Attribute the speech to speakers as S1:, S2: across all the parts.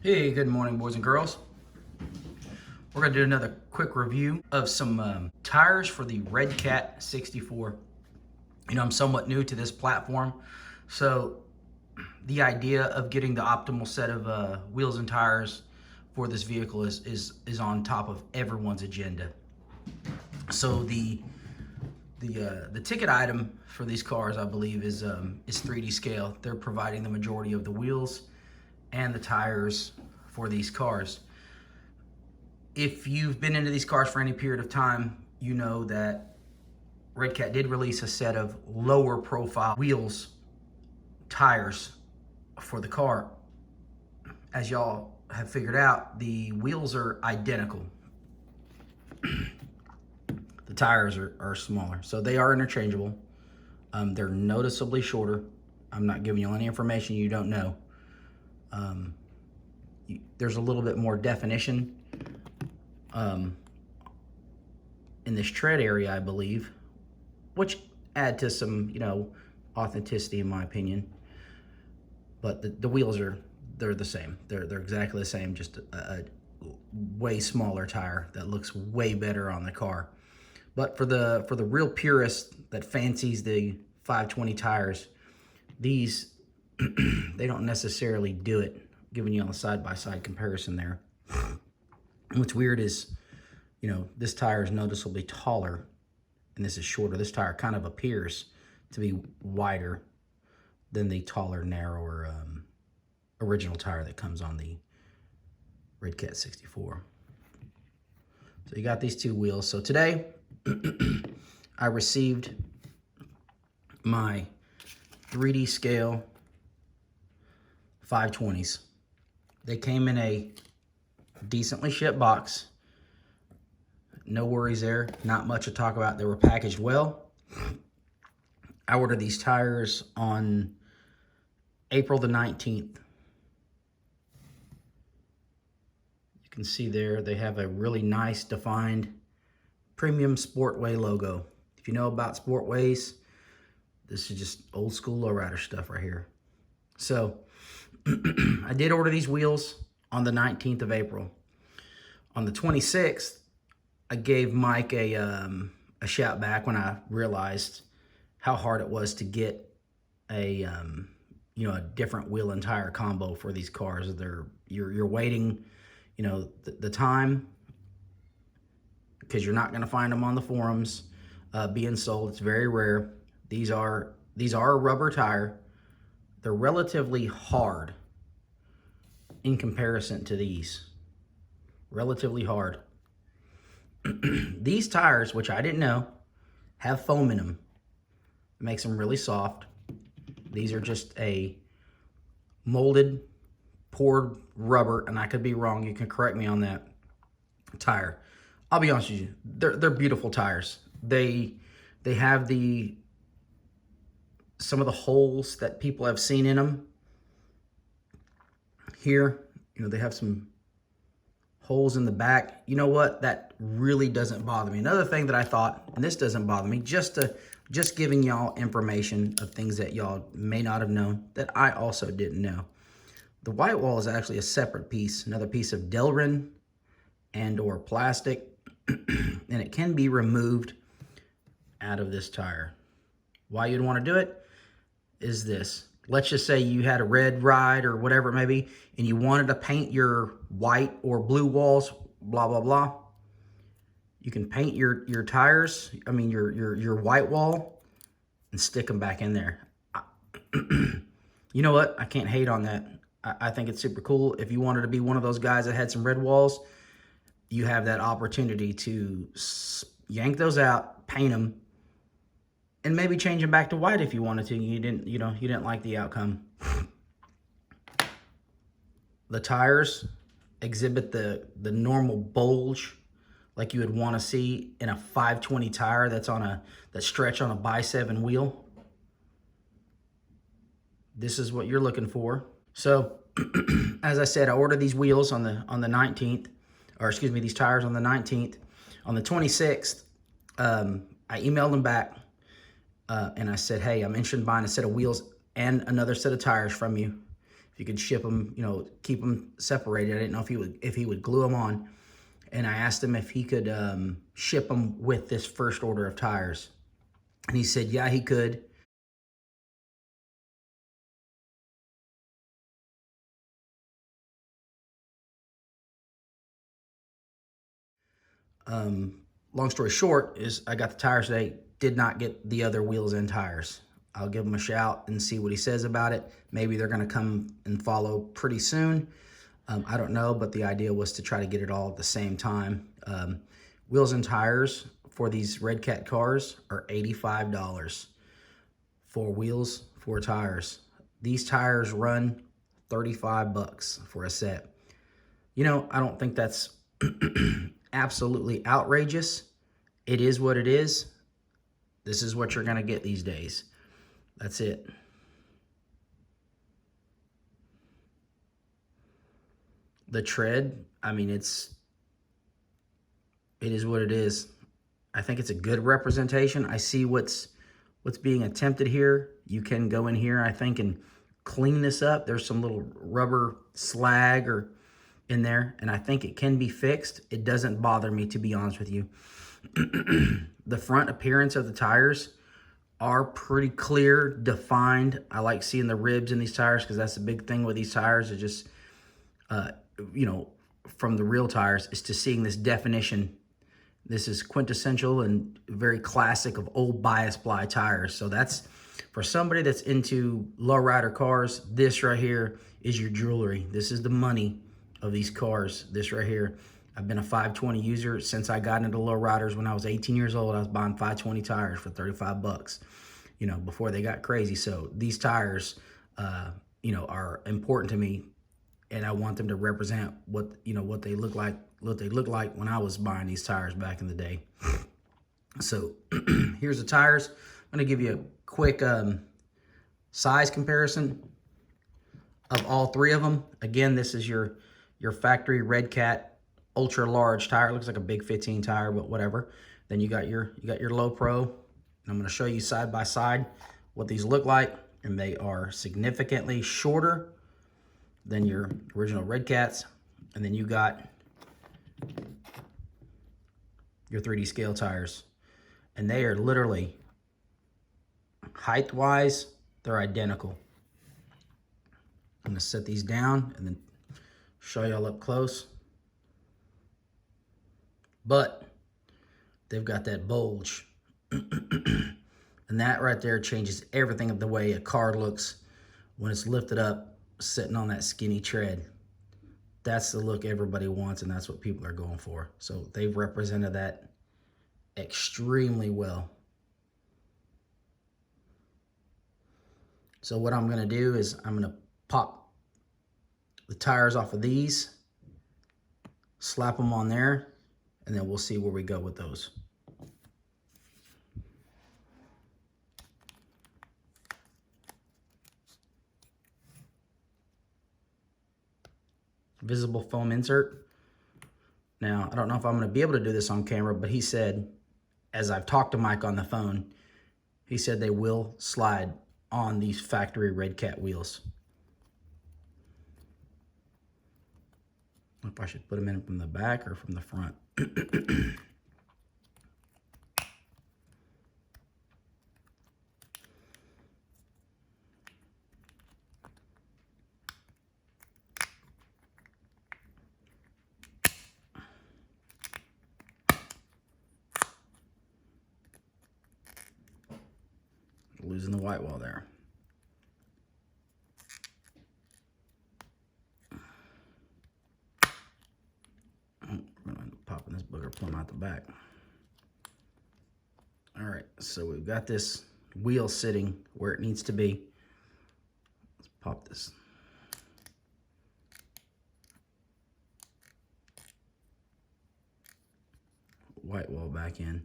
S1: Hey, good morning, boys and girls. We're going to do another quick review of some tires for the Redcat 64. I'm somewhat new to this platform, so the idea of getting the optimal set of wheels and tires for this vehicle is on top of everyone's agenda. So the ticket item for these cars, I believe, is 3D scale. They're providing the majority of the wheels and the tires for these cars. If you've been into these cars for any period of time, you know that Redcat did release a set of lower profile wheels, tires for the car. As y'all have figured out, the wheels are identical. The tires are smaller, so they are interchangeable. They're noticeably shorter. I'm not giving you any information you don't know. There's a little bit more definition in this tread area, I believe, which add to some, authenticity in my opinion. But the wheels they're the same. They're exactly the same, just a way smaller tire that looks way better on the car. But for the real purist that fancies the 520 tires, these they don't necessarily do it. Giving you a side-by-side comparison there. What's weird is, this tire is noticeably taller and this is shorter. This tire kind of appears to be wider than the taller, narrower original tire that comes on the Redcat 64. So you got these two wheels. So today, I received my 3D scale 520s. They came in a decently shipped box. No worries there. Not much to talk about. They were packaged well. I ordered these tires on April the 19th. You can see there they have a really nice defined premium Sportway logo. If you know about Sportways, this is just old school lowrider stuff right here. So I did order these wheels on the 19th of April. On the 26th, I gave Mike a shout back when I realized how hard it was to get a different wheel and tire combo for these cars. You're waiting, the time, because you're not going to find them on the forums being sold. It's very rare. These are a rubber tire. They're relatively hard in comparison to these. Relatively hard. These tires, which I didn't know, have foam in them. It makes them really soft. These are just a molded, poured rubber, and I could be wrong. You can correct me on that tire. I'll be honest with you. They're beautiful tires. They have some of the holes that people have seen in them. Here, they have some holes in the back. You know what? That really doesn't bother me. Another thing that I thought, and this doesn't bother me, just giving y'all information of things that y'all may not have known that I also didn't know. The white wall is actually a separate piece, another piece of Delrin and or plastic, and it can be removed out of this tire. Why you'd want to do it is this. Let's just say you had a red ride or whatever it may be, and you wanted to paint your white or blue walls, blah, blah, blah. You can paint your tires, your white wall, and stick them back in there. You know what? I can't hate on that. I think it's super cool. If you wanted to be one of those guys that had some red walls, you have that opportunity to yank those out, paint them, and maybe change them back to white if you wanted to. You didn't like the outcome. The tires exhibit the normal bulge like you would want to see in a 520 tire that stretch on a bi-7 wheel. This is what you're looking for. So, as I said, I ordered these wheels on the 19th, or excuse me, these tires on the 19th. On the 26th, I emailed them back. And I said, hey, I'm interested in buying a set of wheels and another set of tires from you. if you could ship them, you know, keep them separated. I didn't know if he would glue them on. And I asked him if he could ship them with this first order of tires. And he said, yeah, he could. Long story short is I got the tires today, did not get the other wheels and tires. I'll give him a shout and see what he says about it. Maybe they're going to come and follow pretty soon. I don't know, but the idea was to try to get it all at the same time. Wheels and tires for these Redcat cars are $85. 4 wheels, 4 tires. These tires run 35 bucks for a set. You know, I don't think that's absolutely outrageous. It is what it is. This is what you're going to get these days. That's it. The tread, I mean, it is what it is. I think it's a good representation. I see what's being attempted here. You can go in here, I think, and clean this up. There's some little rubber slag or in there, and I think it can be fixed. It doesn't bother me, to be honest with you. The front appearance of the tires are pretty clear, defined. I like seeing the ribs in these tires because that's the big thing with these tires. Is just, you know, from the real tires, is to seeing this definition. This is quintessential and very classic of old bias ply tires. So that's, for somebody that's into lowrider cars, this right here is your jewelry. This is the money of these cars, this right here. I've been a 520 user since I got into lowriders when I was 18 years old. I was buying 520 tires for 35 bucks, you know, before they got crazy. So these tires, you know, are important to me, and I want them to represent what, you know, what they look like when I was buying these tires back in the day. So here's the tires. I'm gonna give you a quick size comparison of all 3 of them. Again, this is your factory Redcat ultra large tire. It looks like a big 15 tire, but whatever. Then you got your low pro. And I'm going to show you side by side what these look like, and they are significantly shorter than your original Redcats. And then you got your 3D scale tires, and they are literally, height wise, they're identical. I'm going to set these down and then show y'all up close. But they've got that bulge. And that right there changes everything of the way a car looks when it's lifted up, sitting on that skinny tread. That's the look everybody wants, and that's what people are going for. So they've represented that extremely well. So what I'm going to do is I'm going to pop the tires off of these, slap them on there, and then we'll see where we go with those. Visible foam insert. Now, I don't know if I'm going to be able to do this on camera, but he said, as I've talked to Mike on the phone, he said they will slide on these factory Redcat wheels. I don't know if I should put them in from the back or from the front. Losing the white wall there. We're gonna popping this booger plumb out the back. All right, so we've got this wheel sitting where it needs to be. Let's pop this. White wall back in.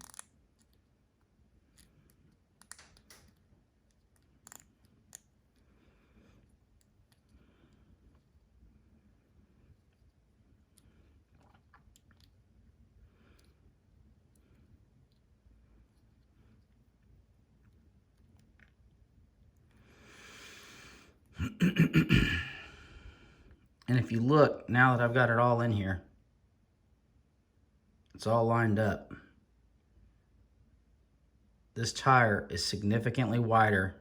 S1: And if you look, now that I've got it all in here, it's all lined up. This tire is significantly wider.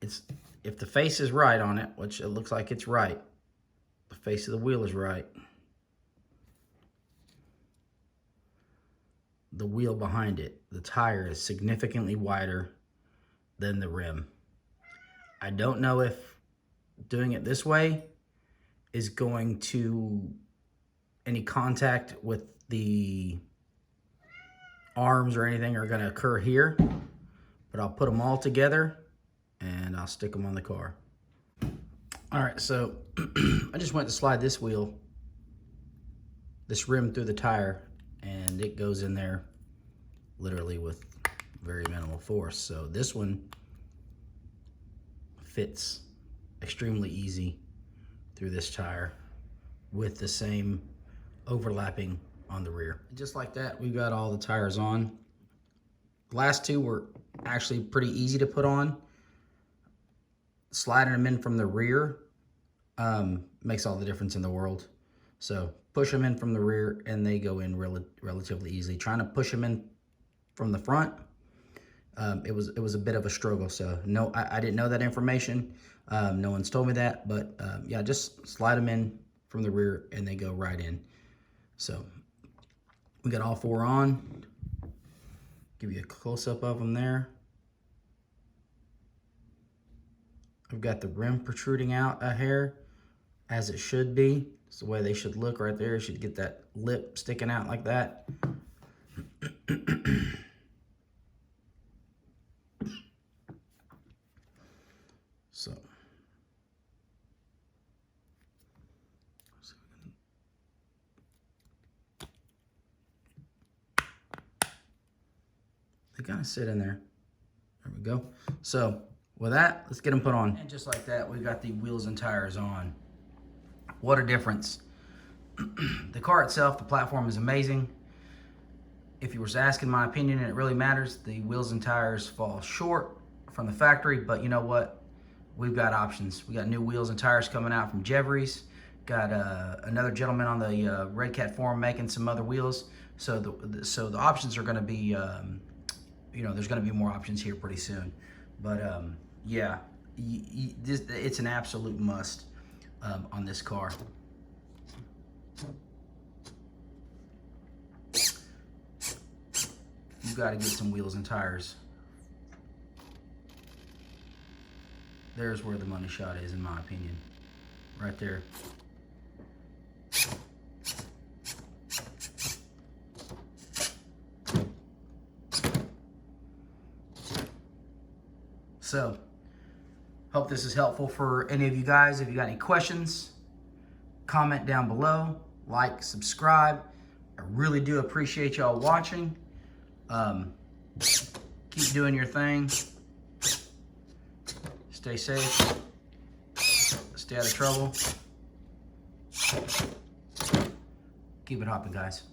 S1: If the face is right on it, which it looks like it's right, the face of the wheel is right, the wheel behind it, the tire is significantly wider than the rim. I don't know if doing it this way is going to any contact with the arms or anything are going to occur here, but I'll put them all together and I'll stick them on the car. All right, so I just went to slide this rim through the tire, and it goes in there literally with very minimal force. So this one fits extremely easy through this tire with the same overlapping on the rear. Just like that, we've got all the tires on. The last two were actually pretty easy to put on. Sliding them in from the rear makes all the difference in the world. So push them in from the rear and they go in relatively easily. Trying to push them in from the front, it was a bit of a struggle. So no, I didn't know that information. No one's told me that, but yeah, just slide them in from the rear and they go right in. So we got all four on. Give you a close-up of them there. I've got the rim protruding out a hair, as it should be. It's the way they should look right there. You should get that lip sticking out like that. So. They kind of sit in there. There we go. So with that, let's get them put on. And just like that, we've got the wheels and tires on. What a difference. The car itself, the platform is amazing. If you were asking my opinion, and it really matters, the wheels and tires fall short from the factory, but you know what? We've got options. We got new wheels and tires coming out from Jevries. Got another gentleman on the Redcat forum making some other wheels. So the options are going to be, you know, there's going to be more options here pretty soon. But yeah, it's an absolute must on this car. You've got to get some wheels and tires. There's where the money shot is, in my opinion. Right there. So, hope this is helpful for any of you guys. If you got any questions, comment down below, like, subscribe. I really do appreciate y'all watching. Keep doing your thing. Stay safe. Stay out of trouble. Keep it hopping, guys.